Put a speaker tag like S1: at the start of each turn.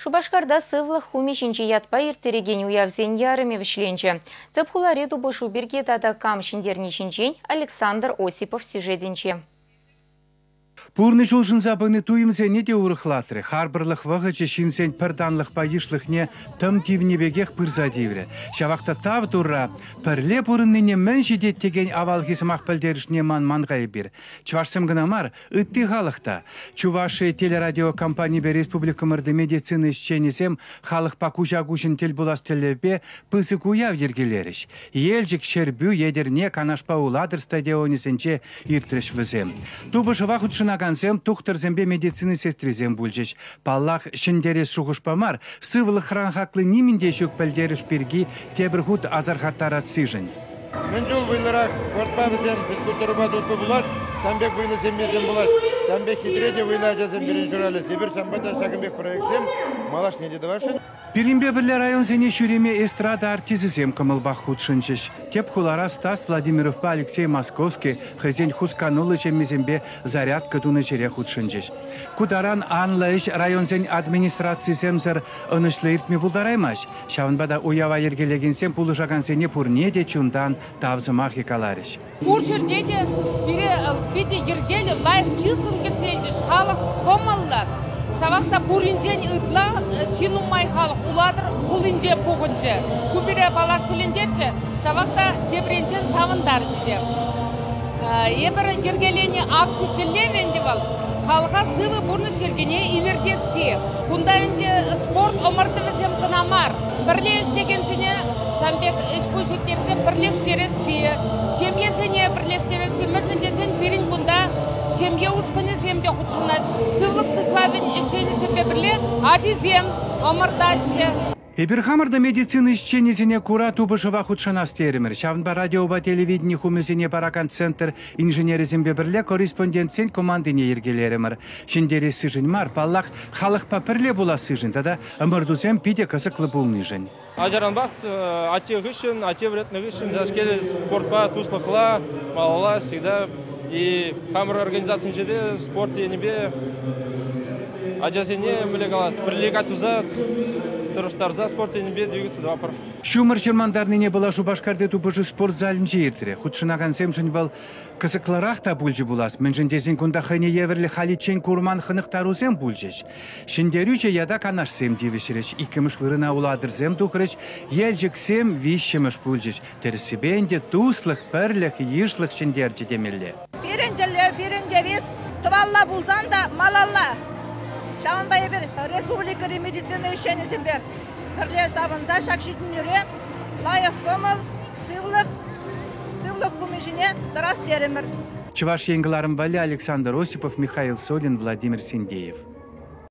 S1: Шубашкарда сывлых хуми шинче ятпа иртереген уявзен ярыме вишленче. Цепхулареду бошу бирге тата кам шиндерни шинчень Александр Осипов сюжетинче.
S2: Пурны жылжын забыны туйымзене де урыхлатры. Харбырлық вағычы шинсен пырданлық пайышлықне тым тивнебегех пырза диврі. Шавақта тав турра, пірле пурынныне мін жедет деген авалгесімақ пілдерішне ман-манғай бір. Чвашсым гынамар, үтті халықта. Чуваши телерадиокомпания бе республика мырды медицины ішченесем халық паку жагушын тел булас телевбе пысы куяв ергелеріш. Елжік шербю едерне канашпа уладыр стадионесенче иртріш візем. Тубышы вақытшына Гансем тухтар зембе медицины сестризем бульжеш. Паллах шиндерес шухушпамар, сывлы хранхаклы нимінде шук пәлдеріш берги тебірхут азархаттара сижен.
S3: Мен жол вайларак, портпа бізем, физкультуруба дұспы бұлад, самбек вайлы семмезем бұлад, самбек хидреде вайла жазем бірінші ралі, себір самбатан шагымбек проексем, малаш не деді вашын.
S2: Пиримбе бірлі район зене шүреме эстрада артизизем кымылбақ худшынчыш. Теп хулара Стас Владимиров па Алексей Московский хызен хусканулы жеммезембе зарядка туны жере худшынчыш. Кударан анлайш район зен администрации земзір ынышлы иртме бұлдараймаш. Шавынбада уява ергелегенсем пулышаган зене пурнеде чундан тавзымақ екаларыш.
S4: Пур жерде де биде ергелі лайық чысын кетсенжіш халық комаллар. Шавақта пуринжен ытла чинумай халық уладыр хулинже пуғынже. Күбіре балақ тіліндерже шавақта тебренжен савындар жеде. Ебір ергелені акция тілевенде бал. Халыға сывы бұрны шергене ивердесі. Күнда енді спорт омырды візем қынамар. Бірле іштегенсіне шамбек ішпөшектерізен бірлештересі. Шемьесіне бірлештересі. Мүржіндесен перін күнда шемье ұшқыны земде құтшынаш. Сывлық сыслабын ішені зембе бірле ажизем омырдашы.
S2: Эберхамарда медицины исченезене кура тубышыва худшанас теремір. Шавынба радиова телевидение хумызене баракан центр инженері зембебірле корреспондентсен командыне ергелеремір. Шиндері сыжын мар, паллах халық папірле була сыжын, тада ымырдузем пиде кысықлы булны жын.
S5: Ажаранбақ ате ғышын, ате вретны ғышын, жашкелі спортпа туслықла, малала всегда. И хамыр организациян жеде спорт енебе ажазене мүлегалас. Бірлега туза тұрыштарза спорт енебе двигаться два пар.
S2: Шумыр жермандарныне была Шубашкарде тубыжы спорт залін жейіртірі. Худшынаған семшін был кысықларақ та бүлжі булас. Мүнжіндезін күнда хыне еверлі халичен курман хынықтарузем бүлжеш. Шиндерюче яда канашсем девішіріш. Икіміш вырына уладырзем дұқырыш. Елжік сем вишшіміш бүлжеш. Терсібенде туслық, пірлік, ешлік шиндерчі демелі.
S6: Бірінде біз тұвалла бұлзан да малалла. Шавынбай бір республика медицина үшенесін бер. Бірле сабынза шақшетін үре, лайық көміл, сывлық күмешіне дұрас теремір.
S2: Чуваш енгіларым Вали, Александр Осипов, Михаил Солин, Владимир Синдеев.